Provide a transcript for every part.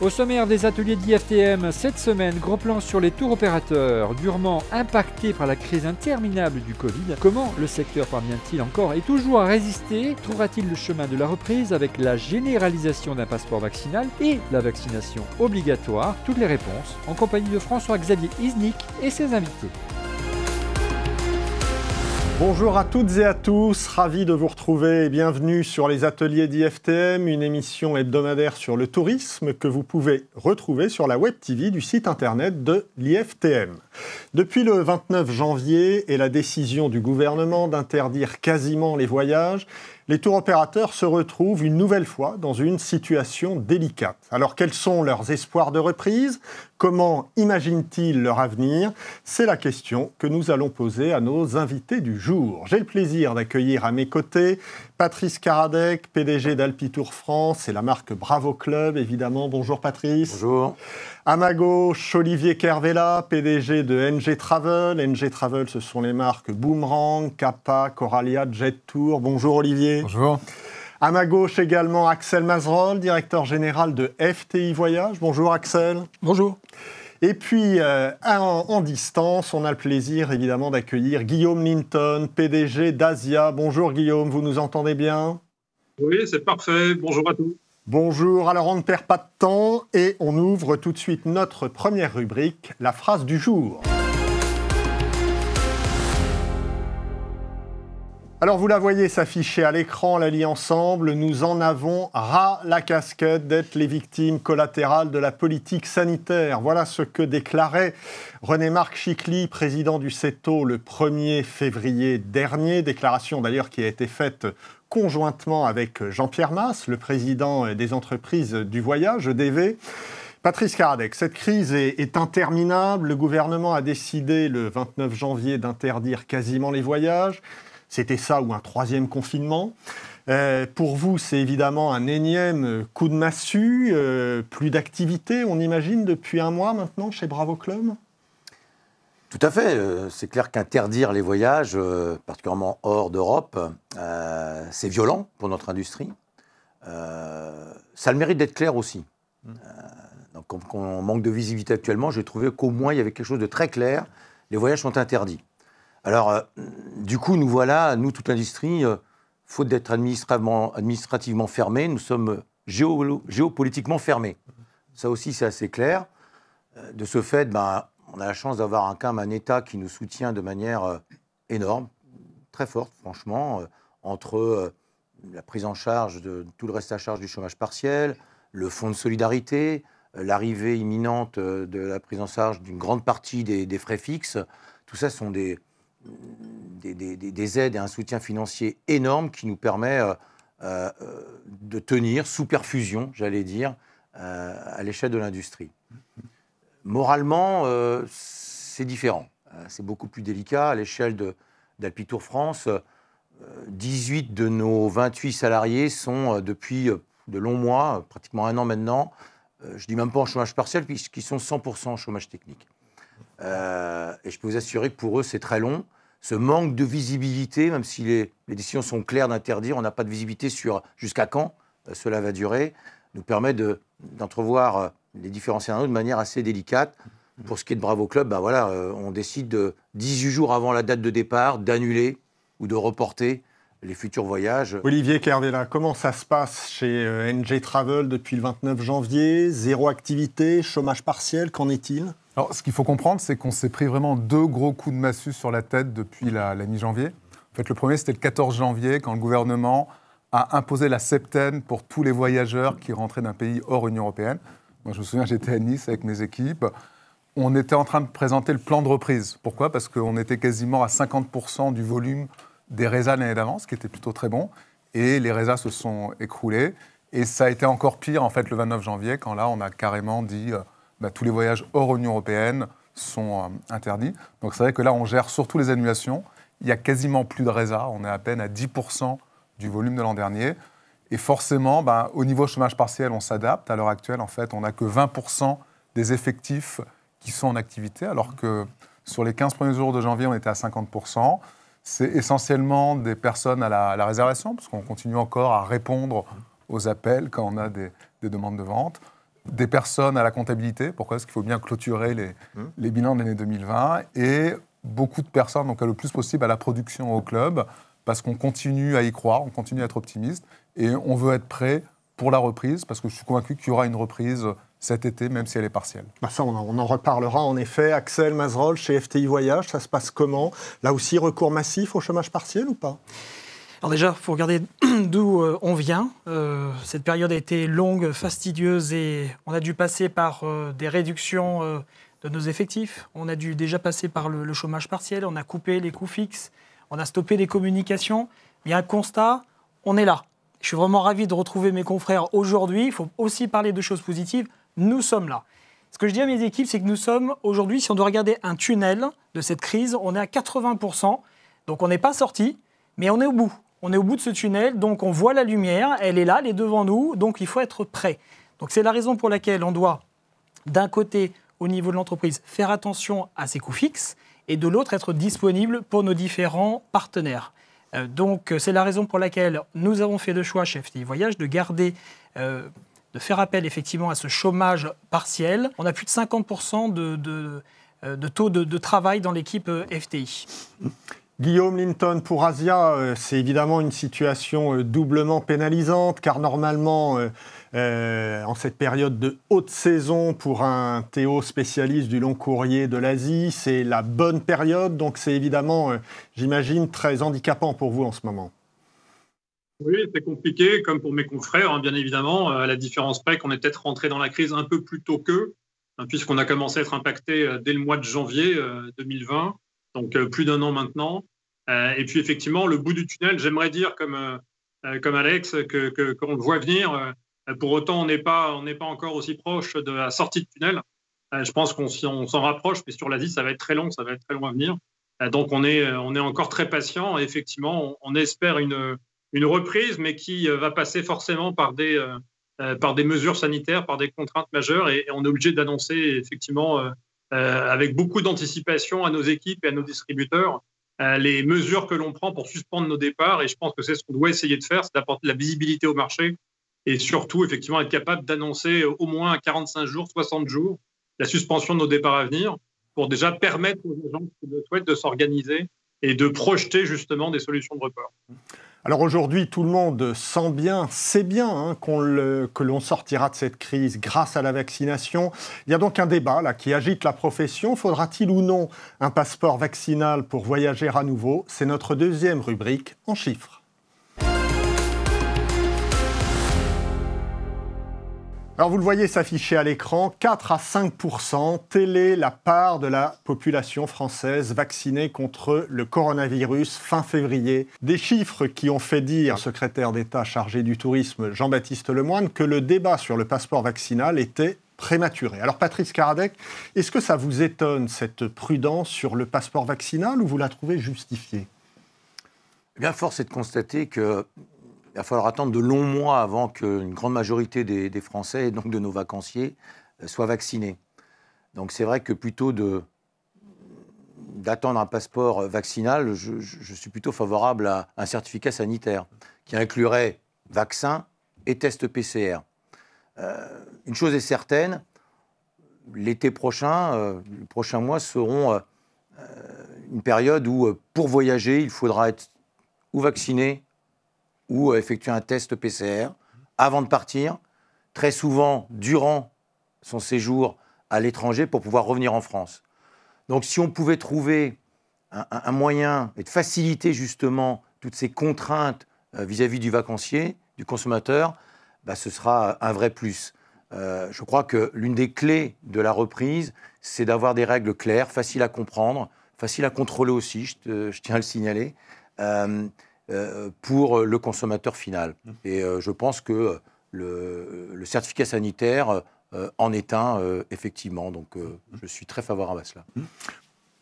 Au sommaire des ateliers d'IFTM, cette semaine, gros plan sur les tours opérateurs, durement impactés par la crise interminable du Covid. Comment le secteur parvient-il encore et toujours à résister? Trouvera-t-il le chemin de la reprise avec la généralisation d'un passeport vaccinal et la vaccination obligatoire? Toutes les réponses en compagnie de François-Xavier Iznik et ses invités. Bonjour à toutes et à tous, ravi de vous retrouver et bienvenue sur les ateliers d'IFTM, une émission hebdomadaire sur le tourisme que vous pouvez retrouver sur la web TV du site internet de l'IFTM. Depuis le 29 janvier et la décision du gouvernement d'interdire quasiment les voyages, les tours opérateurs se retrouvent une nouvelle fois dans une situation délicate. Alors quels sont leurs espoirs de reprise? Comment imaginent-ils leur avenir? C'est la question que nous allons poser à nos invités du jour. J'ai le plaisir d'accueillir à mes côtés Patrice Karadec, PDG d'Alpitour France et la marque Bravo Club, évidemment. Bonjour Patrice. Bonjour. À ma gauche, Olivier Kervella, PDG de NG Travel. NG Travel, ce sont les marques Boomerang, Kappa, Coralia, Jet Tour. Bonjour Olivier. Bonjour. À ma gauche également, Axel Mazerolle, directeur général de FTI Voyage. Bonjour Axel. Bonjour. Et puis, en distance, on a le plaisir évidemment d'accueillir Guillaume Linton, PDG d'Asia. Bonjour Guillaume, vous nous entendez bien? Oui, c'est parfait. Bonjour à tous. Bonjour, alors on ne perd pas de temps et on ouvre tout de suite notre première rubrique, la phrase du jour. Alors vous la voyez s'afficher à l'écran, la lit ensemble, nous en avons ras la casquette d'être les victimes collatérales de la politique sanitaire. Voilà ce que déclarait René-Marc Chicly, président du CETO, le 1er février dernier. Déclaration d'ailleurs qui a été faite conjointement avec Jean-Pierre Mas, le président des entreprises du voyage, EDV. Patrice Karadec, cette crise est interminable. Le gouvernement a décidé le 29 janvier d'interdire quasiment les voyages. C'était ça ou un troisième confinement. Pour vous, c'est évidemment un énième coup de massue, plus d'activité, on imagine, depuis un mois maintenant chez Bravo Club? Tout à fait. C'est clair qu'interdire les voyages, particulièrement hors d'Europe, c'est violent pour notre industrie. Ça a le mérite d'être clair aussi. Donc, comme on manque de visibilité actuellement, j'ai trouvé qu'au moins il y avait quelque chose de très clair. Les voyages sont interdits. Alors, du coup, nous voilà, nous, toute l'industrie, faute d'être administrativement fermés, nous sommes géopolitiquement fermés. Ça aussi, c'est assez clair. De ce fait, on a la chance d'avoir quand même un État qui nous soutient de manière énorme, très forte, franchement, entre la prise en charge de tout le reste à charge du chômage partiel, le fonds de solidarité, l'arrivée imminente de la prise en charge d'une grande partie des frais fixes. Tout ça sont des aides et un soutien financier énorme qui nous permet de tenir sous perfusion, j'allais dire, à l'échelle de l'industrie. Moralement, c'est différent. C'est beaucoup plus délicat. À l'échelle d'Alpitour France, 18 de nos 28 salariés sont, depuis de longs mois, pratiquement un an maintenant, je ne dis même pas en chômage partiel, puisqu'ils sont 100% en chômage technique. Et je peux vous assurer que pour eux, c'est très long. Ce manque de visibilité, même si les décisions sont claires d'interdire, on n'a pas de visibilité sur jusqu'à quand cela va durer, nous permet d'entrevoir les différents scénarios de manière assez délicate. Pour ce qui est de Bravo Club, on décide 18 jours avant la date de départ d'annuler ou de reporter les futurs voyages. Olivier Kervella, comment ça se passe chez NG Travel depuis le 29 janvier? Zéro activité, chômage partiel, qu'en est-il? Alors, ce qu'il faut comprendre, c'est qu'on s'est pris vraiment deux gros coups de massue sur la tête depuis la mi-janvier. En fait, le premier, c'était le 14 janvier, quand le gouvernement a imposé la septaine pour tous les voyageurs qui rentraient d'un pays hors Union européenne. Moi, je me souviens, j'étais à Nice avec mes équipes. On était en train de présenter le plan de reprise. Pourquoi? Parce qu'on était quasiment à 50% du volume des résas l'année d'avant, ce qui était plutôt très bon. Et les résas se sont écroulés. Et ça a été encore pire, en fait, le 29 janvier, quand là, on a carrément dit tous les voyages hors Union européenne sont interdits. Donc c'est vrai que là, on gère surtout les annulations. Il n'y a quasiment plus de résas. On est à peine à 10% du volume de l'an dernier. Et forcément, au niveau chômage partiel, on s'adapte. À l'heure actuelle, en fait, on n'a que 20% des effectifs qui sont en activité, alors que sur les 15 premiers jours de janvier, on était à 50%. C'est essentiellement des personnes à la réservation, parce qu'on continue encore à répondre aux appels quand on a des demandes de vente. des personnes à la comptabilité, pourquoi? Parce qu'il faut bien clôturer les bilans de l'année 2020, et beaucoup de personnes, donc le plus possible à la production au club, parce qu'on continue à y croire, on continue à être optimiste, et on veut être prêt pour la reprise, parce que je suis convaincu qu'il y aura une reprise cet été, même si elle est partielle. Bah ça, on en reparlera en effet. Axel Mazerolle, chez FTI Voyage, ça se passe comment? Là aussi, recours massif au chômage partiel ou pas? Alors déjà, il faut regarder d'où on vient. Cette période a été longue, fastidieuse, et on a dû passer par des réductions de nos effectifs. On a dû déjà passer par le chômage partiel, on a coupé les coûts fixes, on a stoppé les communications. Il y a un constat, on est là. Je suis vraiment ravi de retrouver mes confrères aujourd'hui. Il faut aussi parler de choses positives. Nous sommes là. Ce que je dis à mes équipes, c'est que nous sommes aujourd'hui, si on doit regarder un tunnel de cette crise, on est à 80%. Donc on n'est pas sorti, mais on est au bout. On est au bout de ce tunnel, donc on voit la lumière, elle est là, elle est devant nous, donc il faut être prêt. Donc c'est la raison pour laquelle on doit, d'un côté, au niveau de l'entreprise, faire attention à ses coûts fixes, et de l'autre, être disponible pour nos différents partenaires. Donc c'est la raison pour laquelle nous avons fait le choix chez FTI Voyage de garder, de faire appel effectivement à ce chômage partiel. On a plus de 50% de taux de travail dans l'équipe FTI. Guillaume Linton, pour Asia, c'est évidemment une situation doublement pénalisante, car normalement, en cette période de haute saison, pour un Théo spécialiste du long courrier de l'Asie, c'est la bonne période, donc c'est évidemment, j'imagine, très handicapant pour vous en ce moment. Oui, c'est compliqué, comme pour mes confrères, hein, bien évidemment, à la différence près qu'on est peut-être rentré dans la crise un peu plus tôt qu'eux, hein, puisqu'on a commencé à être impacté dès le mois de janvier 2020. Donc plus d'1 an maintenant. Et puis effectivement, le bout du tunnel, j'aimerais dire comme Alex, qu'on le voit venir. Pour autant, on n'est pas encore aussi proche de la sortie de tunnel. Je pense qu'on s'en rapproche, mais sur l'Asie, ça va être très long, ça va être très long à venir. Donc on est encore très patient. Et effectivement, on espère une reprise, mais qui va passer forcément par des mesures sanitaires, par des contraintes majeures. Et on est obligé d'annoncer effectivement avec beaucoup d'anticipation à nos équipes et à nos distributeurs les mesures que l'on prend pour suspendre nos départs. Et je pense que c'est ce qu'on doit essayer de faire, c'est d'apporter de la visibilité au marché et surtout, effectivement, être capable d'annoncer au moins à 45 jours, 60 jours, la suspension de nos départs à venir pour déjà permettre aux gens qui le souhaitent de s'organiser et de projeter justement des solutions de report. Alors aujourd'hui, tout le monde sent bien, sait bien hein, que l'on sortira de cette crise grâce à la vaccination. Il y a donc un débat là, qui agite la profession. Faudra-t-il ou non un passeport vaccinal pour voyager à nouveau? C'est notre deuxième rubrique en chiffres. Alors vous le voyez s'afficher à l'écran, 4 à 5%, telle est la part de la population française vaccinée contre le coronavirus fin février. Des chiffres qui ont fait dire au secrétaire d'État chargé du tourisme Jean-Baptiste Lemoyne que le débat sur le passeport vaccinal était prématuré. Alors Patrice Karadec, est-ce que ça vous étonne cette prudence sur le passeport vaccinal ou vous la trouvez justifiée? Eh bien, force est de constater que il va falloir attendre de longs mois avant qu'une grande majorité des Français, et donc de nos vacanciers, soient vaccinés. Donc c'est vrai que plutôt d'attendre un passeport vaccinal, je suis plutôt favorable à un certificat sanitaire qui inclurait vaccin et test PCR. Une chose est certaine, l'été prochain, les prochains mois seront une période où, pour voyager, il faudra être ou vacciné ou effectuer un test PCR avant de partir, très souvent durant son séjour à l'étranger pour pouvoir revenir en France. Donc si on pouvait trouver un moyen et de faciliter justement toutes ces contraintes vis-à-vis du vacancier, du consommateur, bah, ce sera un vrai plus. Je crois que l'une des clés de la reprise, c'est d'avoir des règles claires, faciles à comprendre, faciles à contrôler aussi, je tiens à le signaler, pour le consommateur final. Et je pense que le certificat sanitaire en est un, effectivement. Donc je suis très favorable à cela.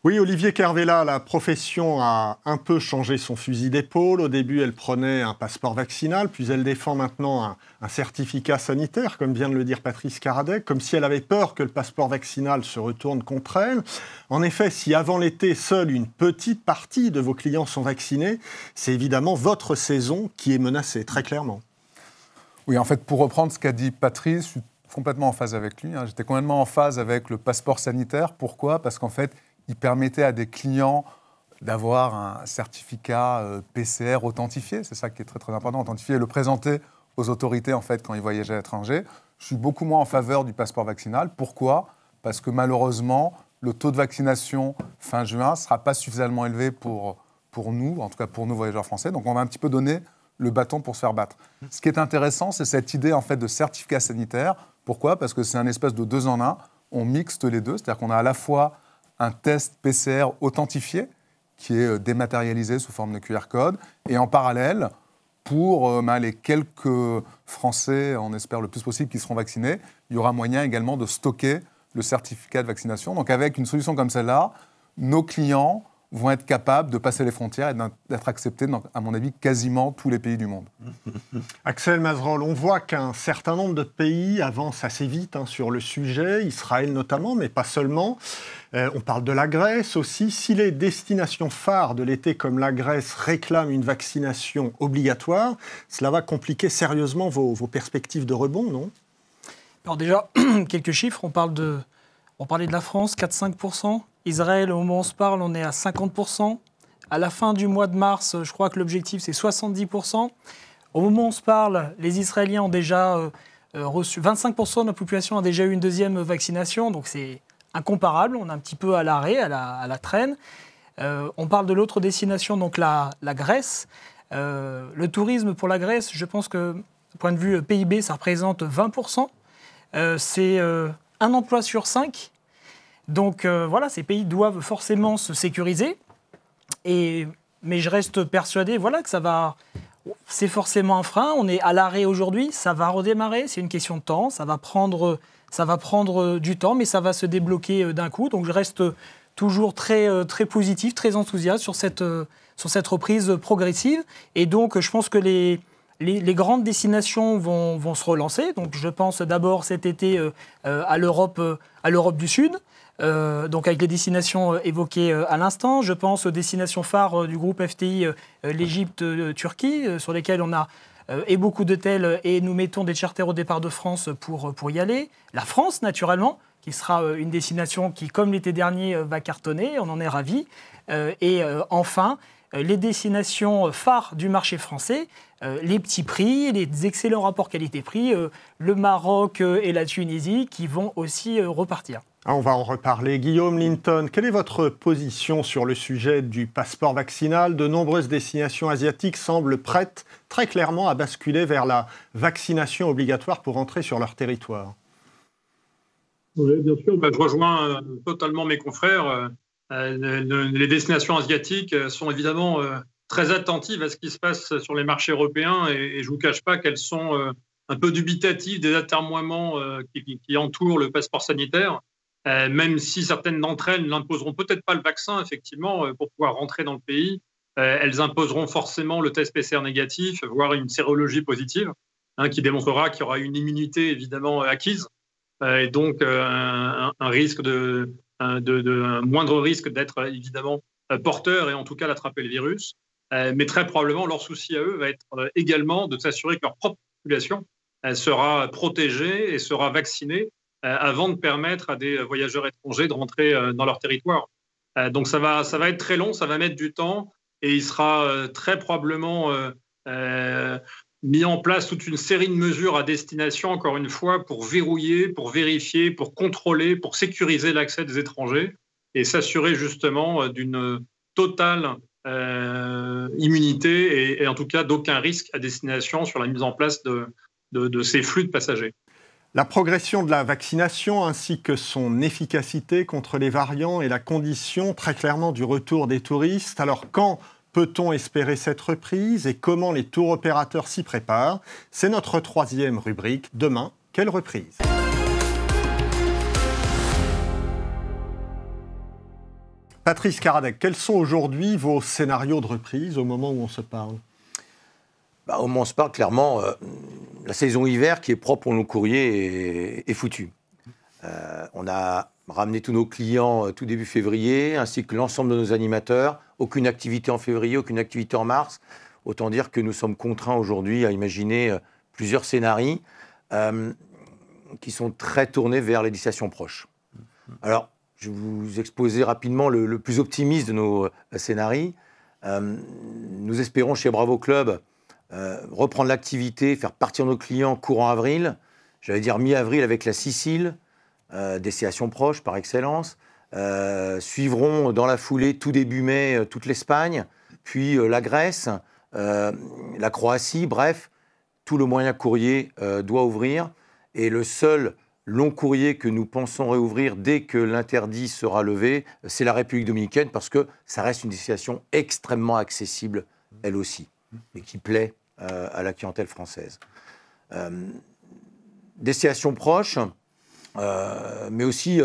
Oui, Olivier Kervella, la profession a un peu changé son fusil d'épaule. Au début, elle prenait un passeport vaccinal, puis elle défend maintenant un certificat sanitaire, comme vient de le dire Patrice Karadec, comme si elle avait peur que le passeport vaccinal se retourne contre elle. En effet, si avant l'été, seule une petite partie de vos clients sont vaccinés, c'est évidemment votre saison qui est menacée, très clairement. Oui, en fait, pour reprendre ce qu'a dit Patrice, je suis complètement en phase avec lui. J'étais complètement en phase avec le passeport sanitaire. Pourquoi ? Parce qu'en fait, il permettait à des clients d'avoir un certificat PCR authentifié. C'est ça qui est très, très important, authentifié, et le présenter aux autorités, en fait, quand ils voyageaient à l'étranger. Je suis beaucoup moins en faveur du passeport vaccinal. Pourquoi ? Parce que malheureusement, le taux de vaccination fin juin ne sera pas suffisamment élevé pour nous, en tout cas pour nous voyageurs français. Donc on va un petit peu donner le bâton pour se faire battre. Ce qui est intéressant, c'est cette idée en fait de certificat sanitaire. Pourquoi ? Parce que c'est un espèce de 2 en 1. On mixte les deux, c'est-à-dire qu'on a à la fois un test PCR authentifié qui est dématérialisé sous forme de QR code, et en parallèle, pour les quelques Français, on espère le plus possible, qui seront vaccinés, il y aura moyen également de stocker le certificat de vaccination. Donc avec une solution comme celle-là, nos clients vont être capables de passer les frontières et d'être acceptés dans, à mon avis, quasiment tous les pays du monde. Axel Mazerolle, on voit qu'un certain nombre de pays avancent assez vite sur le sujet, Israël notamment, mais pas seulement. On parle de la Grèce aussi. Si les destinations phares de l'été comme la Grèce réclament une vaccination obligatoire, cela va compliquer sérieusement vos perspectives de rebond, non ? Alors déjà, quelques chiffres. On parlait de la France, 4-5%. Israël, au moment où on se parle, on est à 50%. À la fin du mois de mars, je crois que l'objectif, c'est 70%. Au moment où on se parle, les Israéliens ont déjà reçu... 25% de la population a déjà eu une deuxième vaccination, donc c'est incomparable. On est un petit peu à l'arrêt, à la traîne. On parle de l'autre destination, donc la Grèce. Le tourisme pour la Grèce, je pense que, du point de vue PIB, ça représente 20%. C'est un emploi sur 5. Donc voilà, ces pays doivent forcément se sécuriser. Mais je reste persuadé que ça va... C'est forcément un frein. On est à l'arrêt aujourd'hui. Ça va redémarrer. C'est une question de temps. Ça va prendre du temps, mais ça va se débloquer d'un coup. Donc je reste toujours très, très positif, très enthousiaste sur cette reprise progressive. Et donc je pense que les grandes destinations vont se relancer. Donc je pense d'abord cet été à l'Europe du Sud. Donc avec les destinations évoquées à l'instant. Je pense aux destinations phares du groupe FTI, l'Égypte, Turquie, sur lesquelles on a et beaucoup d'hôtels et nous mettons des charters au départ de France pour y aller. La France, naturellement, qui sera une destination qui, comme l'été dernier, va cartonner. On en est ravis. Et enfin, les destinations phares du marché français, les petits prix, les excellents rapports qualité-prix, le Maroc et la Tunisie qui vont aussi repartir. On va en reparler. Guillaume Linton, quelle est votre position sur le sujet du passeport vaccinal ? De nombreuses destinations asiatiques semblent prêtes très clairement à basculer vers la vaccination obligatoire pour entrer sur leur territoire. Oui, bien sûr. Je rejoins totalement mes confrères. Les destinations asiatiques sont évidemment très attentives à ce qui se passe sur les marchés européens et je ne vous cache pas qu'elles sont un peu dubitatives des atermoiements qui entourent le passeport sanitaire. Même si certaines d'entre elles n'imposeront peut-être pas le vaccin, effectivement, pour pouvoir rentrer dans le pays, elles imposeront forcément le test PCR négatif, voire une sérologie positive, qui démontrera qu'il y aura une immunité évidemment acquise, et donc un moindre risque d'être évidemment porteur et en tout cas d'attraper le virus. Mais très probablement, leur souci à eux va être également de s'assurer que leur propre population sera protégée et sera vaccinée avant de permettre à des voyageurs étrangers de rentrer dans leur territoire. Donc ça va être très long, ça va mettre du temps et il sera très probablement mis en place toute une série de mesures à destination, encore une fois, pour verrouiller, pour vérifier, pour contrôler, pour sécuriser l'accès des étrangers et s'assurer justement d'une totale immunité et en tout cas d'aucun risque à destination sur la mise en place de ces flux de passagers. La progression de la vaccination ainsi que son efficacité contre les variants est la condition très clairement du retour des touristes. Alors quand peut-on espérer cette reprise et comment les tours opérateurs s'y préparent ? C'est notre troisième rubrique. Demain, quelle reprise ? Patrice Karadec, quels sont aujourd'hui vos scénarios de reprise au moment où on se parle ? Au moment où on se parle, clairement, la saison hiver qui est propre pour nos courriers est foutue. On a ramené tous nos clients tout début février, ainsi que l'ensemble de nos animateurs. Aucune activité en février, aucune activité en mars. Autant dire que nous sommes contraints aujourd'hui à imaginer plusieurs scénarios. qui sont très tournés vers les destinations proches. Alors, je vais vous exposer rapidement le plus optimiste de nos scénarios. Nous espérons chez Bravo Club reprendre l'activité, faire partir nos clients courant avril, j'allais dire mi-avril avec la Sicile, destination proche par excellence. Suivront dans la foulée tout début mai toute l'Espagne, puis la Grèce, la Croatie, bref, tout le moyen courrier doit ouvrir. Et le seul long courrier que nous pensons réouvrir dès que l'interdit sera levé, c'est la République dominicaine, parce que ça reste une destination extrêmement accessible, elle aussi, et qui plaît à la clientèle française. Destinations proches, mais aussi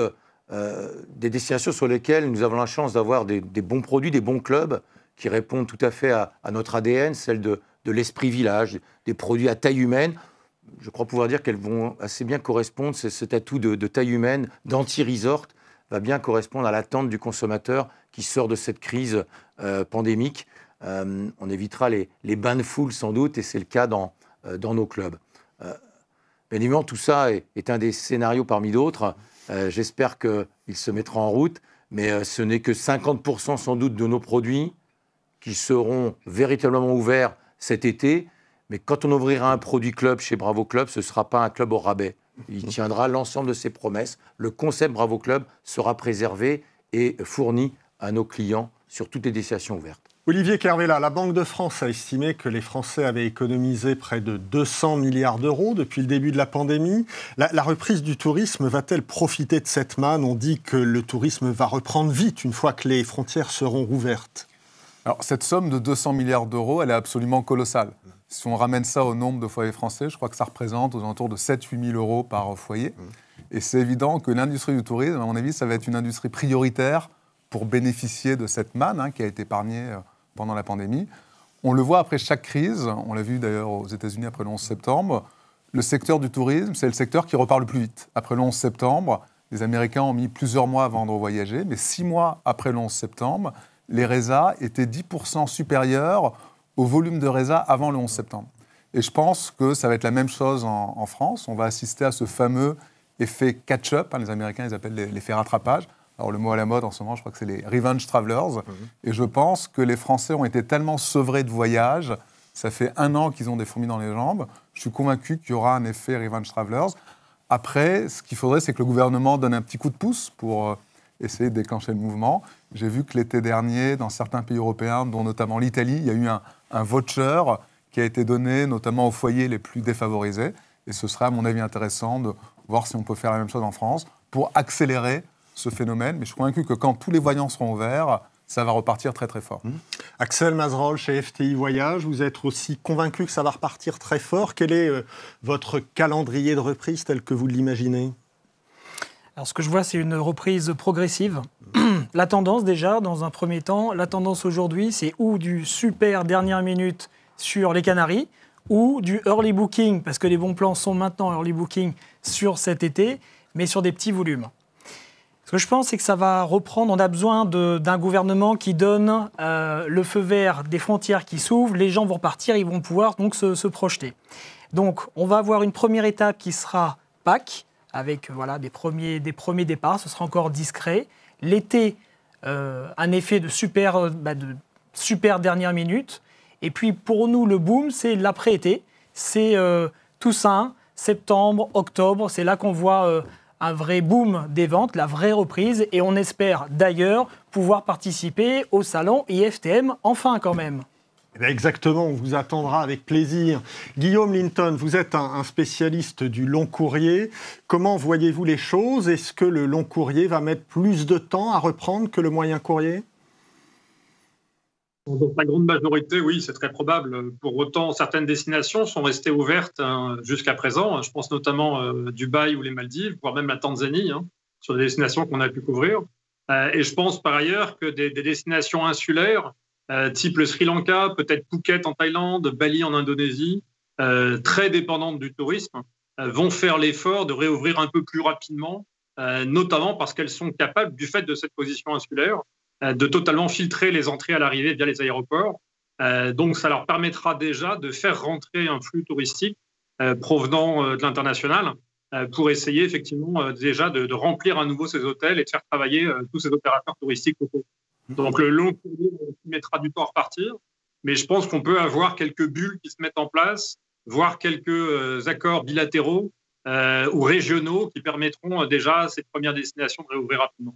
des destinations sur lesquelles nous avons la chance d'avoir des bons produits, des bons clubs qui répondent tout à fait à notre ADN, celle de l'esprit village, des produits à taille humaine. Je crois pouvoir dire qu'elles vont assez bien correspondre, cet atout de taille humaine, d'anti-resort, va bien correspondre à l'attente du consommateur qui sort de cette crise pandémique. On évitera les bains de foule sans doute, et c'est le cas dans nos clubs. Bien évidemment, tout ça est un des scénarios parmi d'autres. J'espère qu'il se mettra en route, mais ce n'est que 50% sans doute de nos produits qui seront véritablement ouverts cet été. Mais quand on ouvrira un produit club chez Bravo Club, ce ne sera pas un club au rabais. Il tiendra l'ensemble de ses promesses. Le concept Bravo Club sera préservé et fourni à nos clients sur toutes les destinations ouvertes. Olivier Kervella, la Banque de France a estimé que les Français avaient économisé près de 200 milliards d'euros depuis le début de la pandémie. La reprise du tourisme va-t-elle profiter de cette manne? On dit que le tourisme va reprendre vite une fois que les frontières seront rouvertes. Alors, cette somme de 200 milliards d'euros, elle est absolument colossale. Si on ramène ça au nombre de foyers français, je crois que ça représente aux alentours de 7-8 000 euros par foyer. Et c'est évident que l'industrie du tourisme, à mon avis, ça va être une industrie prioritaire pour bénéficier de cette manne qui a été épargnée pendant la pandémie. On le voit après chaque crise, on l'a vu d'ailleurs aux États-Unis après le 11 septembre, le secteur du tourisme, c'est le secteur qui repart le plus vite. Après le 11 septembre, les Américains ont mis plusieurs mois avant de revoyager, mais 6 mois après le 11 septembre, les résas étaient 10% supérieurs au volume de résas avant le 11 septembre. Et je pense que ça va être la même chose en France. On va assister à ce fameux effet catch-up. Les Américains, ils appellent l'effet rattrapage. Alors, le mot à la mode en ce moment, je crois que c'est les revenge travelers. Et je pense que les Français ont été tellement sevrés de voyages. Ça fait 1 an qu'ils ont des fourmis dans les jambes. Je suis convaincu qu'il y aura un effet revenge travelers. Après, ce qu'il faudrait, c'est que le gouvernement donne un petit coup de pouce pour essayer de déclencher le mouvement. J'ai vu que l'été dernier, dans certains pays européens, dont notamment l'Italie, il y a eu un voucher qui a été donné notamment aux foyers les plus défavorisés. Et ce serait, à mon avis, intéressant de voir si on peut faire la même chose en France pour accélérer ce phénomène. Mais je suis convaincu que quand tous les voyants seront ouverts, ça va repartir très très fort. Axel Mazerolle, chez FTI Voyage, vous êtes aussi convaincu que ça va repartir très fort. Quel est votre calendrier de reprise tel que vous l'imaginez ? Alors, ce que je vois, c'est une reprise progressive. La tendance, déjà, dans un premier temps, la tendance aujourd'hui, c'est ou du super dernière minute sur les Canaries, ou du early booking, parce que les bons plans sont maintenant early booking sur cet été, mais sur des petits volumes. Ce que je pense, c'est que ça va reprendre. On a besoin d'un gouvernement qui donne le feu vert, des frontières qui s'ouvrent, les gens vont repartir, ils vont pouvoir donc se projeter. Donc, on va avoir une première étape qui sera Pâques, avec des premiers départs, ce sera encore discret. L'été, un effet de super dernière minute. Et puis pour nous, le boom, c'est l'après-été. C'est Toussaint, septembre, octobre. C'est là qu'on voit un vrai boom des ventes, la vraie reprise. Et on espère d'ailleurs pouvoir participer au salon IFTM, enfin quand même. Exactement, on vous attendra avec plaisir. Guillaume Linton, vous êtes un spécialiste du long courrier. Comment voyez-vous les choses? Est-ce que le long courrier va mettre plus de temps à reprendre que le moyen courrier? Dans la grande majorité, oui, c'est très probable. Pour autant, certaines destinations sont restées ouvertes jusqu'à présent. Je pense notamment à Dubaï ou les Maldives, voire même la Tanzanie, sur des destinations qu'on a pu couvrir. Et je pense par ailleurs que des destinations insulaires, type le Sri Lanka, peut-être Phuket en Thaïlande, Bali en Indonésie, très dépendantes du tourisme, vont faire l'effort de réouvrir un peu plus rapidement, notamment parce qu'elles sont capables, du fait de cette position insulaire, de totalement filtrer les entrées à l'arrivée via les aéroports. Donc ça leur permettra déjà de faire rentrer un flux touristique provenant de l'international. pour essayer effectivement déjà de remplir à nouveau ces hôtels et de faire travailler tous ces opérateurs touristiques locaux. Donc le long courrier mettra du temps à repartir, mais je pense qu'on peut avoir quelques bulles qui se mettent en place, voire quelques accords bilatéraux ou régionaux qui permettront déjà à cette première destination de réouvrir rapidement.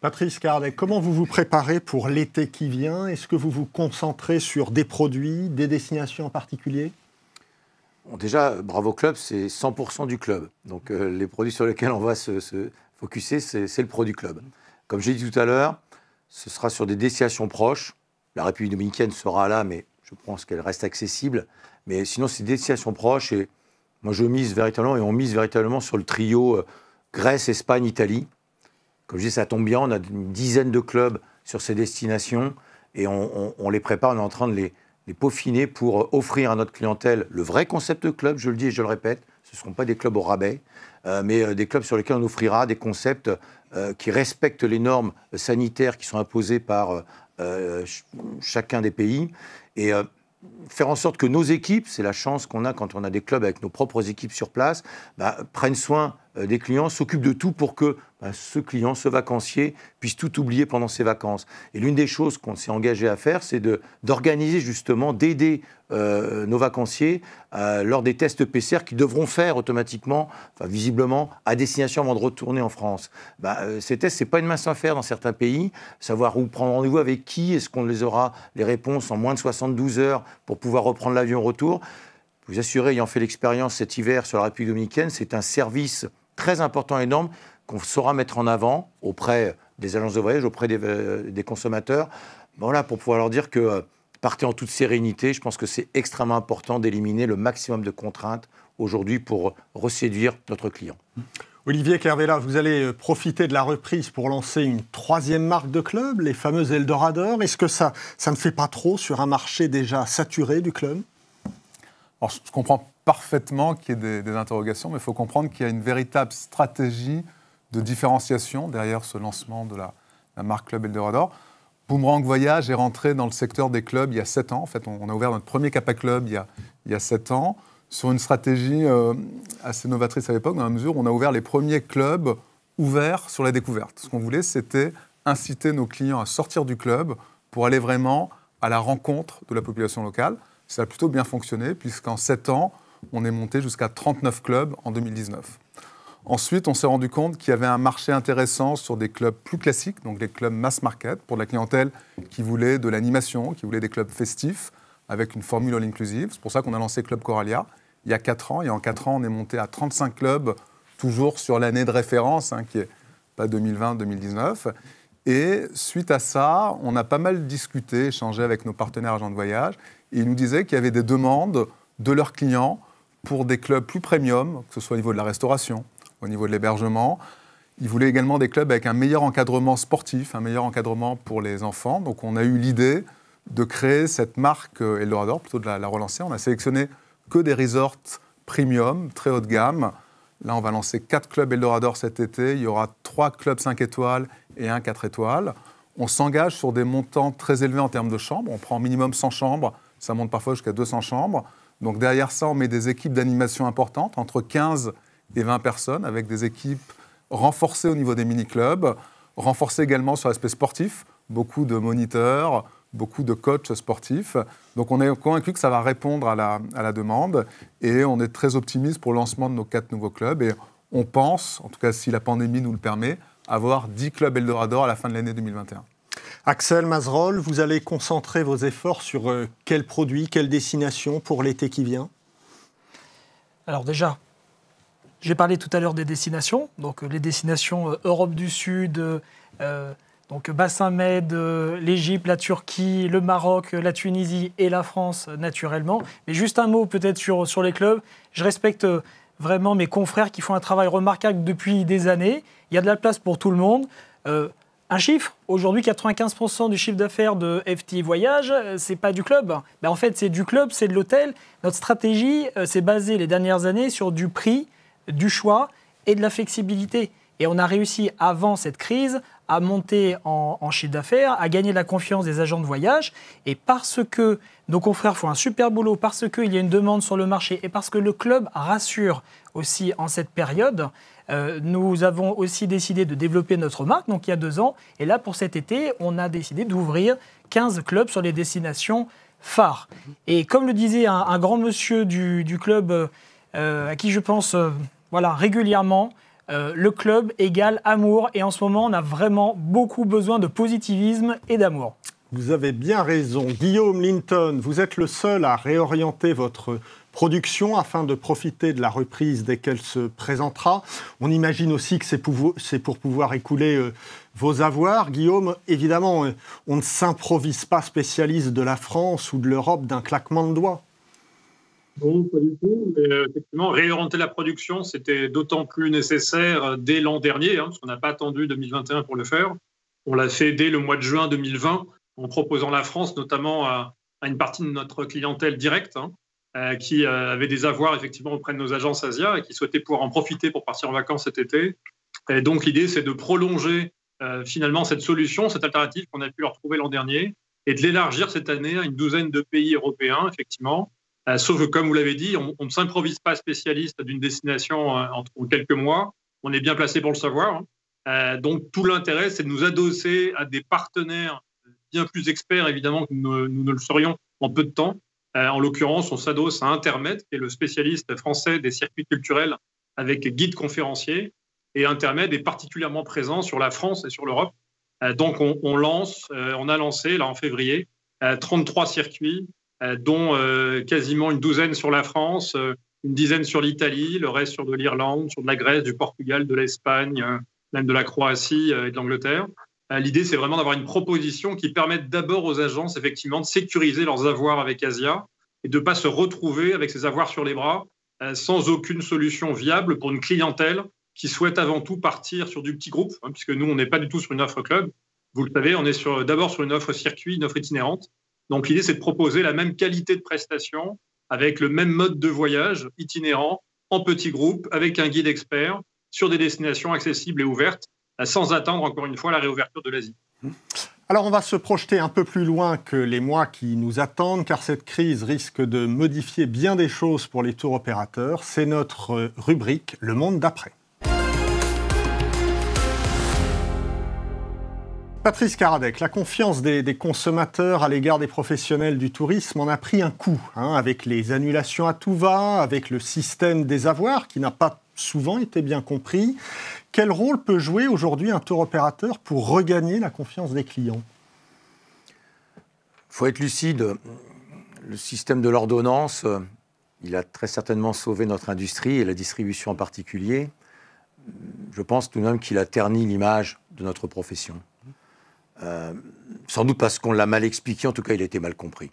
Patrice Carlet, comment vous vous préparez pour l'été qui vient? Est-ce que vous vous concentrez sur des produits, des destinations en particulier? Bon, déjà, Bravo Club, c'est 100% du club. Donc les produits sur lesquels on va se focuser, c'est le produit club. Comme j'ai dit tout à l'heure, ce sera sur des destinations proches. La République dominicaine sera là, mais je pense qu'elle reste accessible. Mais sinon, c'est des destinations proches. Et moi, je mise véritablement, et on mise véritablement sur le trio Grèce, Espagne, Italie. Comme je dis, ça tombe bien, on a une dizaine de clubs sur ces destinations et on les prépare, on est en train de les peaufiner pour offrir à notre clientèle le vrai concept de club, je le dis et je le répète, ce ne seront pas des clubs au rabais, mais des clubs sur lesquels on offrira des concepts qui respectent les normes sanitaires qui sont imposées par chacun des pays. Et faire en sorte que nos équipes, c'est la chance qu'on a quand on a des clubs avec nos propres équipes sur place, prennent soin des clients, s'occupent de tout pour que ce client, ce vacancier, puisse tout oublier pendant ses vacances. Et l'une des choses qu'on s'est engagé à faire, c'est d'organiser justement, d'aider nos vacanciers lors des tests PCR qu'ils devront faire automatiquement, visiblement, à destination avant de retourner en France. Ces tests, ce n'est pas une mince affaire dans certains pays. Savoir où prendre rendez-vous avec qui, est-ce qu'on les aura les réponses en moins de 72 heures pour pouvoir reprendre l'avion retour. Vous assurez, ayant fait l'expérience cet hiver sur la République dominicaine, c'est un service très important et énorme qu'on saura mettre en avant auprès des agences de voyage, auprès des consommateurs, voilà, pour pouvoir leur dire que partez en toute sérénité. Je pense que c'est extrêmement important d'éliminer le maximum de contraintes aujourd'hui pour reséduire notre client. Olivier Kervella, vous allez profiter de la reprise pour lancer une troisième marque de club, les fameux Eldorador. Est-ce que ça ne fait pas trop sur un marché déjà saturé du club? Alors, je comprends parfaitement qu'il y ait des interrogations, mais il faut comprendre qu'il y a une véritable stratégie de différenciation derrière ce lancement de la marque Club Eldorador. Boomerang Voyage est rentré dans le secteur des clubs il y a 7 ans. En fait, on a ouvert notre premier Kappa Club il y a 7 ans, sur une stratégie assez novatrice à l'époque, dans la mesure où on a ouvert les premiers clubs ouverts sur la découverte. Ce qu'on voulait, c'était inciter nos clients à sortir du club pour aller vraiment à la rencontre de la population locale. Ça a plutôt bien fonctionné, puisqu'en 7 ans, on est monté jusqu'à 39 clubs en 2019. Ensuite, on s'est rendu compte qu'il y avait un marché intéressant sur des clubs plus classiques, donc des clubs mass market, pour la clientèle qui voulait de l'animation, qui voulait des clubs festifs, avec une formule all-inclusive. C'est pour ça qu'on a lancé Club Coralia il y a 4 ans. Et en 4 ans, on est monté à 35 clubs, toujours sur l'année de référence, qui n'est pas 2020-2019. Et suite à ça, on a pas mal discuté, échangé avec nos partenaires agents de voyage. Et ils nous disaient qu'il y avait des demandes de leurs clients pour des clubs plus premium, que ce soit au niveau de la restauration, au niveau de l'hébergement. Ils voulaient également des clubs avec un meilleur encadrement sportif, un meilleur encadrement pour les enfants. Donc on a eu l'idée de créer cette marque Eldorador, plutôt de la relancer. On a sélectionné que des resorts premium, très haut de gamme. Là, on va lancer 4 clubs Eldorador cet été. Il y aura 3 clubs 5 étoiles et 1 4 étoiles. On s'engage sur des montants très élevés en termes de chambres. On prend minimum 100 chambres. Ça monte parfois jusqu'à 200 chambres. Donc derrière ça, on met des équipes d'animation importantes, entre 15 et 20 personnes, avec des équipes renforcées au niveau des mini-clubs, renforcées également sur l'aspect sportif, beaucoup de moniteurs, beaucoup de coachs sportifs. Donc on est convaincu que ça va répondre à la demande et on est très optimiste pour le lancement de nos 4 nouveaux clubs. Et on pense, en tout cas si la pandémie nous le permet, avoir 10 clubs Eldorador à la fin de l'année 2021. Axel Mazerolle, vous allez concentrer vos efforts sur quels produits, quelles destinations pour l'été qui vient? Alors déjà, j'ai parlé tout à l'heure des destinations. Donc les destinations Europe du Sud, donc Bassin Med, l'Égypte, la Turquie, le Maroc, la Tunisie et la France naturellement. Mais juste un mot peut-être sur les clubs. Je respecte vraiment mes confrères qui font un travail remarquable depuis des années. Il y a de la place pour tout le monde. Un chiffre, aujourd'hui 95% du chiffre d'affaires de FT Voyage, c'est pas du club. En fait, c'est du club, c'est de l'hôtel. Notre stratégie s'est basée les dernières années sur du prix, du choix et de la flexibilité. Et on a réussi avant cette crise à monter en chiffre d'affaires, à gagner la confiance des agents de voyage. Et parce que nos confrères font un super boulot, parce qu'il y a une demande sur le marché et parce que le club rassure aussi en cette période, nous avons aussi décidé de développer notre marque, donc il y a 2 ans. Et là, pour cet été, on a décidé d'ouvrir 15 clubs sur les destinations phares. Et comme le disait un grand monsieur du club, à qui je pense régulièrement, le club égale amour. Et en ce moment, on a vraiment beaucoup besoin de positivisme et d'amour. Vous avez bien raison. Guillaume Linton, vous êtes le seul à réorienter votre production afin de profiter de la reprise dès qu'elle se présentera. On imagine aussi que c'est pour pouvoir écouler vos avoirs. Guillaume, évidemment, on ne s'improvise pas spécialiste de la France ou de l'Europe d'un claquement de doigts. Non, pas du tout. Mais effectivement, réorienter la production, c'était d'autant plus nécessaire dès l'an dernier, parce qu'on n'a pas attendu 2021 pour le faire. On l'a fait dès le mois de juin 2020, en proposant la France, notamment à une partie de notre clientèle directe, qui avait des avoirs effectivement auprès de nos agences Asia et qui souhaitaient pouvoir en profiter pour partir en vacances cet été. Et donc l'idée, c'est de prolonger finalement cette solution, cette alternative qu'on a pu leur trouver l'an dernier, et de l'élargir cette année à une 12aine de pays européens, effectivement. Sauf que, comme vous l'avez dit, on ne s'improvise pas spécialiste d'une destination en quelques mois. On est bien placé pour le savoir. Donc tout l'intérêt, c'est de nous adosser à des partenaires bien plus experts, évidemment, que nous ne le serions en peu de temps. En l'occurrence, on s'adosse à Intermed, qui est le spécialiste français des circuits culturels avec guide conférencier. Et Intermed est particulièrement présent sur la France et sur l'Europe. Donc, on a lancé, là, en février, 33 circuits, dont quasiment une 12aine sur la France, une 10aine sur l'Italie, le reste sur de l'Irlande, sur de la Grèce, du Portugal, de l'Espagne, même de la Croatie et de l'Angleterre. L'idée, c'est vraiment d'avoir une proposition qui permette d'abord aux agences, effectivement, de sécuriser leurs avoirs avec Asia et de ne pas se retrouver avec ces avoirs sur les bras sans aucune solution viable pour une clientèle qui souhaite avant tout partir sur du petit groupe, puisque nous, on n'est pas du tout sur une offre club. Vous le savez, on est d'abord sur une offre circuit, une offre itinérante. Donc, l'idée, c'est de proposer la même qualité de prestation avec le même mode de voyage itinérant, en petit groupe, avec un guide expert, sur des destinations accessibles et ouvertes, sans attendre, encore une fois, la réouverture de l'Asie. Alors, on va se projeter un peu plus loin que les mois qui nous attendent, car cette crise risque de modifier bien des choses pour les tours opérateurs. C'est notre rubrique « Le monde d'après ». Patrice Karadec, la confiance des consommateurs à l'égard des professionnels du tourisme en a pris un coup, avec les annulations à tout va, avec le système des avoirs qui n'a pas souvent été bien compris. Quel rôle peut jouer aujourd'hui un tour opérateur pour regagner la confiance des clients ? Il faut être lucide. Le système de l'ordonnance, il a très certainement sauvé notre industrie et la distribution en particulier. Je pense tout de même qu'il a terni l'image de notre profession. Sans doute parce qu'on l'a mal expliqué, en tout cas il a été mal compris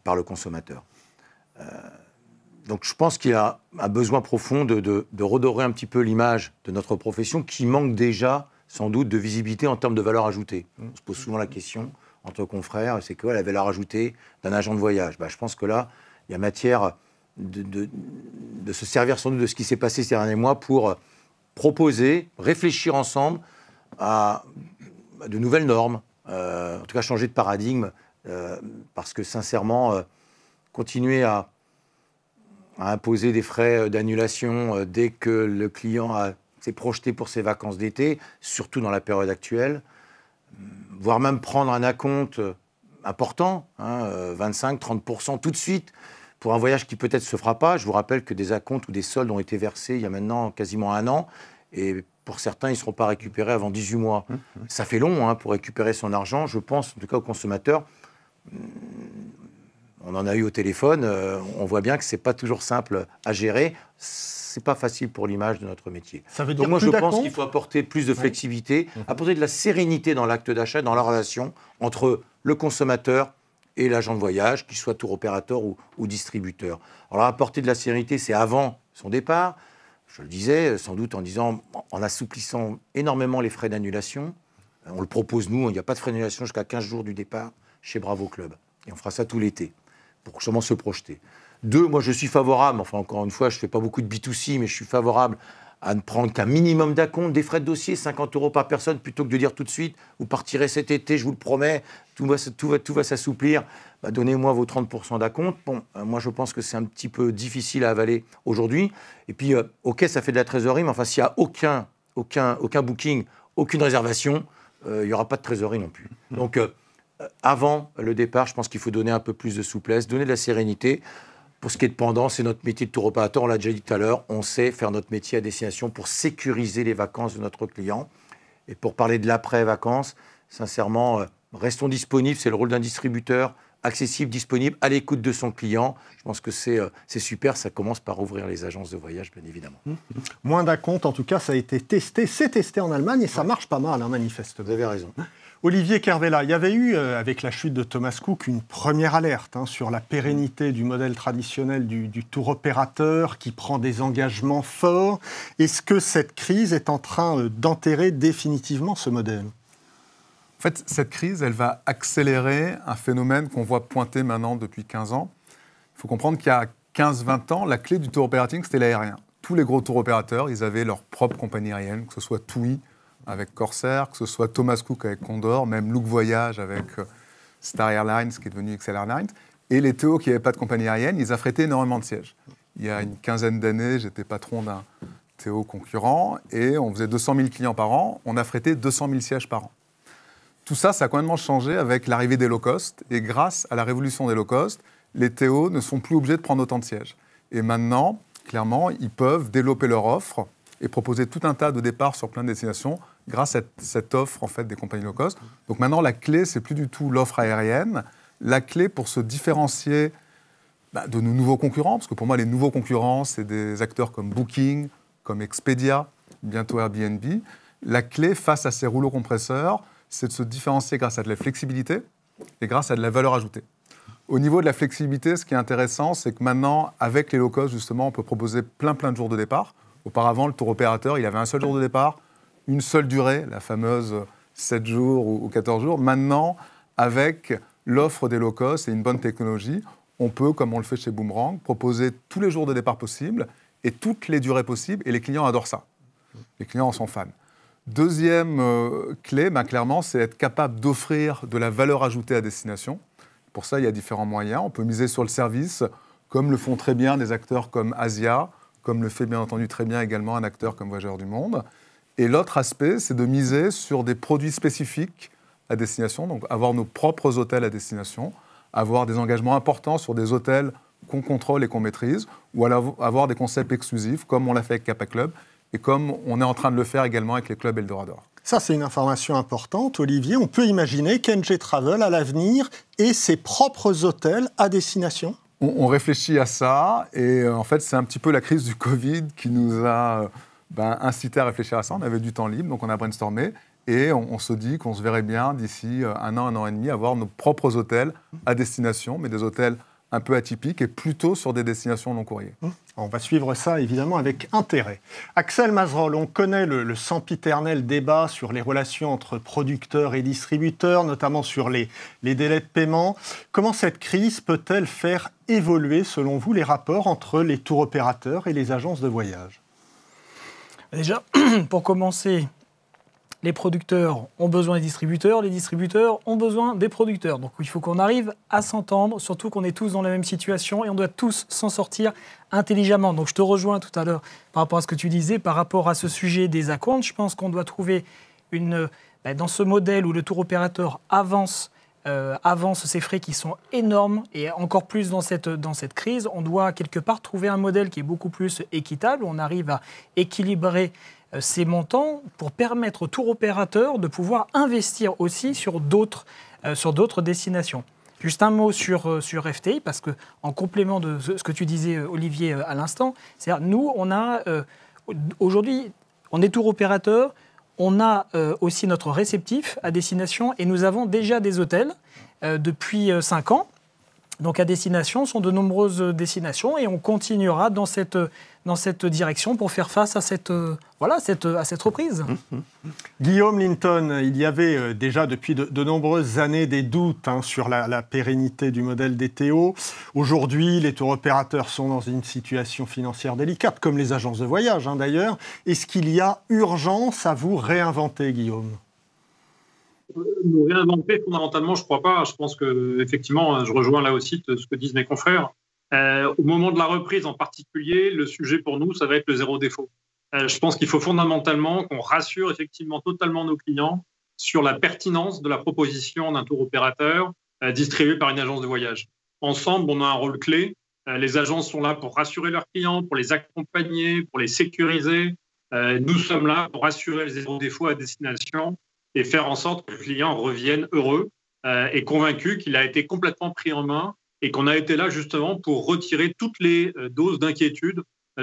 par le consommateur. Donc je pense qu'il y a un besoin profond de redorer un petit peu l'image de notre profession qui manque déjà sans doute de visibilité en termes de valeur ajoutée. On se pose souvent la question entre confrères, c'est quoi la valeur ajoutée d'un agent de voyage ? Je pense que là, il y a matière de se servir sans doute de ce qui s'est passé ces derniers mois pour proposer, réfléchir ensemble à de nouvelles normes, en tout cas changer de paradigme, parce que sincèrement, continuer à imposer des frais d'annulation dès que le client s'est projeté pour ses vacances d'été, surtout dans la période actuelle, voire même prendre un acompte important, 25-30% tout de suite, pour un voyage qui peut-être ne se fera pas. Je vous rappelle que des acomptes ou des soldes ont été versés il y a maintenant quasiment 1 an, et pour certains, ils ne seront pas récupérés avant 18 mois. Ça fait long pour récupérer son argent. Je pense, en tout cas, aux consommateurs. On en a eu au téléphone. On voit bien que ce n'est pas toujours simple à gérer. Ce n'est pas facile pour l'image de notre métier. Ça veut dire donc moi, je pense qu'il faut apporter plus de flexibilité, apporter de la sérénité dans l'acte d'achat, dans la relation entre le consommateur et l'agent de voyage, qu'il soit tour opérateur ou distributeur. Alors, apporter de la sérénité, c'est avant son départ. Je le disais, sans doute en assouplissant énormément les frais d'annulation. On le propose, nous, il n'y a pas de frais d'annulation jusqu'à 15 jours du départ chez Bravo Club. Et on fera ça tout l'été, pour justement se projeter. 2, moi je suis favorable, enfin encore une fois, je ne fais pas beaucoup de B2C, mais je suis favorable à ne prendre qu'un minimum d'acompte, des frais de dossier, 50 € par personne, plutôt que de dire tout de suite, vous partirez cet été, je vous le promets, tout va s'assouplir, donnez-moi vos 30% d'acompte. Bon, moi je pense que c'est un petit peu difficile à avaler aujourd'hui. Et puis, ok, ça fait de la trésorerie, mais enfin, s'il n'y a aucun booking, aucune réservation, il n'y aura pas de trésorerie non plus. Donc, avant le départ, je pense qu'il faut donner un peu plus de souplesse, donner de la sérénité. Pour ce qui est de pendant, c'est notre métier de tour opérateur, on l'a déjà dit tout à l'heure, on sait faire notre métier à destination pour sécuriser les vacances de notre client. Et pour parler de l'après-vacances, sincèrement, restons disponibles, c'est le rôle d'un distributeur, accessible, disponible, à l'écoute de son client. Je pense que c'est super, ça commence par ouvrir les agences de voyage, bien évidemment. Moins d'acompte, en tout cas, ça a été testé, c'est testé en Allemagne et ça marche pas mal, hein, manifestement. Vous avez raison. Olivier Kervella, il y avait eu, avec la chute de Thomas Cook, une première alerte sur la pérennité du modèle traditionnel du tour opérateur qui prend des engagements forts. Est-ce que cette crise est en train d'enterrer définitivement ce modèle ? En fait, cette crise, elle va accélérer un phénomène qu'on voit pointer maintenant depuis 15 ans. Il faut comprendre qu'il y a 15-20 ans, la clé du tour operating, c'était l'aérien. Tous les gros tours opérateurs, ils avaient leur propre compagnie aérienne, que ce soit TUI avec Corsair, que ce soit Thomas Cook avec Condor, même Look Voyage avec Star Airlines, qui est devenu XL Airlines. Et les TO qui n'avaient pas de compagnie aérienne, ils affrétaient énormément de sièges. Il y a une quinzaine d'années, j'étais patron d'un TO concurrent et on faisait 200 000 clients par an, on affrétait 200 000 sièges par an. Tout ça, ça a complètement changé avec l'arrivée des low-cost. Et grâce à la révolution des low-cost, les TO ne sont plus obligés de prendre autant de sièges. Et maintenant, clairement, ils peuvent développer leur offre et proposer tout un tas de départs sur plein de destinations grâce à cette offre en fait, des compagnies low-cost. Donc maintenant, la clé, c'est plus du tout l'offre aérienne. La clé pour se différencier de nos nouveaux concurrents, parce que pour moi, les nouveaux concurrents, c'est des acteurs comme Booking, comme Expedia, bientôt Airbnb. La clé face à ces rouleaux compresseurs, c'est de se différencier grâce à de la flexibilité et grâce à de la valeur ajoutée. Au niveau de la flexibilité, ce qui est intéressant, c'est que maintenant, avec les low-cost, justement, on peut proposer plein de jours de départ. Auparavant, le tour opérateur, il avait un seul jour de départ, une seule durée, la fameuse 7 jours ou 14 jours. Maintenant, avec l'offre des low-cost et une bonne technologie, on peut, comme on le fait chez Boomerang, proposer tous les jours de départ possibles et toutes les durées possibles, et les clients adorent ça. Les clients en sont fans. Deuxième clé, clairement, c'est être capable d'offrir de la valeur ajoutée à destination. Pour ça, il y a différents moyens. On peut miser sur le service, comme le font très bien des acteurs comme Asia, comme le fait bien entendu très bien également un acteur comme Voyageurs du Monde. Et l'autre aspect, c'est de miser sur des produits spécifiques à destination, donc avoir nos propres hôtels à destination, avoir des engagements importants sur des hôtels qu'on contrôle et qu'on maîtrise, ou avoir des concepts exclusifs, comme on l'a fait avec Kappa Club, et comme on est en train de le faire également avec les clubs Eldorado. Ça, c'est une information importante, Olivier. On peut imaginer qu'NG Travel, à l'avenir, ait ses propres hôtels à destination ? On réfléchit à ça, et en fait, c'est un petit peu la crise du Covid qui nous a incité à réfléchir à ça. On avait du temps libre, donc on a brainstormé, et on se dit qu'on se verrait bien, d'ici un an et demi, avoir nos propres hôtels à destination, mais des hôtels un peu atypiques et plutôt sur des destinations long courrier. On va suivre ça, évidemment, avec intérêt. Axel Mazerolle, on connaît le sempiternel débat sur les relations entre producteurs et distributeurs, notamment sur les délais de paiement. Comment cette crise peut-elle faire évoluer, selon vous, les rapports entre les tours opérateurs et les agences de voyage ? Déjà, pour commencer, les producteurs ont besoin des distributeurs, les distributeurs ont besoin des producteurs. Donc il faut qu'on arrive à s'entendre, surtout qu'on est tous dans la même situation et on doit tous s'en sortir intelligemment. Donc je te rejoins tout à l'heure par rapport à ce que tu disais, par rapport à ce sujet des acomptes. Je pense qu'on doit trouver dans ce modèle où le tour opérateur avance ces frais qui sont énormes et encore plus dans cette crise, on doit quelque part trouver un modèle qui est beaucoup plus équitable, où on arrive à équilibrer ces montants pour permettre au tour opérateur de pouvoir investir aussi sur d'autres destinations. Juste un mot sur FTI, parce qu'en complément de ce que tu disais, Olivier, à l'instant, c'est-à-dire nous, aujourd'hui, on est tour opérateur, on a aussi notre réceptif à destination et nous avons déjà des hôtels depuis 5 ans. Donc à destination, sont de nombreuses destinations et on continuera dans cette direction pour faire face à cette reprise. Guillaume Linton, il y avait déjà depuis de nombreuses années des doutes sur la pérennité du modèle DTO. Aujourd'hui, les tours opérateurs sont dans une situation financière délicate, comme les agences de voyage d'ailleurs. Est-ce qu'il y a urgence à vous réinventer, Guillaume ? Nous réinventer, fondamentalement, je ne crois pas. Je pense qu'effectivement, je rejoins là aussi ce que disent mes confrères. Au moment de la reprise en particulier, le sujet pour nous, ça va être le zéro défaut. Je pense qu'il faut fondamentalement qu'on rassure effectivement totalement nos clients sur la pertinence de la proposition d'un tour opérateur distribué par une agence de voyage. Ensemble, on a un rôle clé. Les agences sont là pour rassurer leurs clients, pour les accompagner, pour les sécuriser. Nous sommes là pour assurer le zéro défaut à destination et faire en sorte que le client revienne heureux et convaincu qu'il a été complètement pris en main et qu'on a été là justement pour retirer toutes les doses d'inquiétude,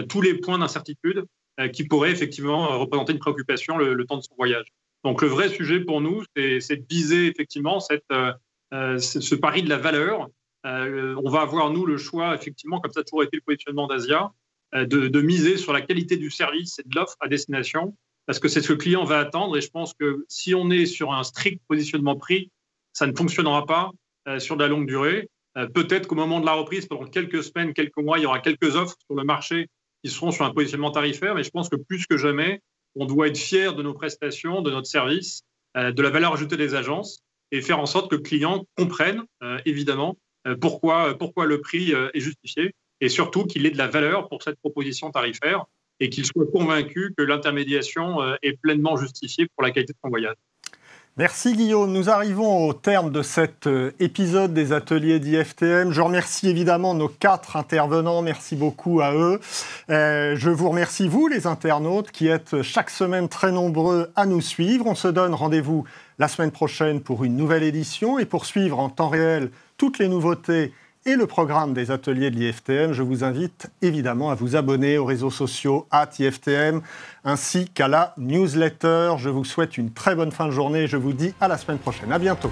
tous les points d'incertitude qui pourraient effectivement représenter une préoccupation le temps de son voyage. Donc le vrai sujet pour nous, c'est de viser effectivement ce pari de la valeur. On va avoir, nous, le choix, effectivement, comme ça a toujours été le positionnement d'Asia, de miser sur la qualité du service et de l'offre à destination, parce que c'est ce que le client va attendre. Et je pense que si on est sur un strict positionnement prix, ça ne fonctionnera pas sur de la longue durée. Peut-être qu'au moment de la reprise, pendant quelques semaines, quelques mois, il y aura quelques offres sur le marché qui seront sur un positionnement tarifaire. Mais je pense que plus que jamais, on doit être fier de nos prestations, de notre service, de la valeur ajoutée des agences et faire en sorte que le client comprenne, évidemment, pourquoi le prix est justifié et surtout qu'il ait de la valeur pour cette proposition tarifaire et qu'il soit convaincu que l'intermédiation est pleinement justifiée pour la qualité de son voyage. Merci Guillaume. Nous arrivons au terme de cet épisode des ateliers d'IFTM. Je remercie évidemment nos 4 intervenants. Merci beaucoup à eux. Je vous remercie, vous, les internautes, qui êtes chaque semaine très nombreux à nous suivre. On se donne rendez-vous la semaine prochaine pour une nouvelle édition et pour suivre en temps réel toutes les nouveautés et le programme des ateliers de l'IFTM, je vous invite évidemment à vous abonner aux réseaux sociaux @IFTM ainsi qu'à la newsletter. Je vous souhaite une très bonne fin de journée et je vous dis à la semaine prochaine. À bientôt.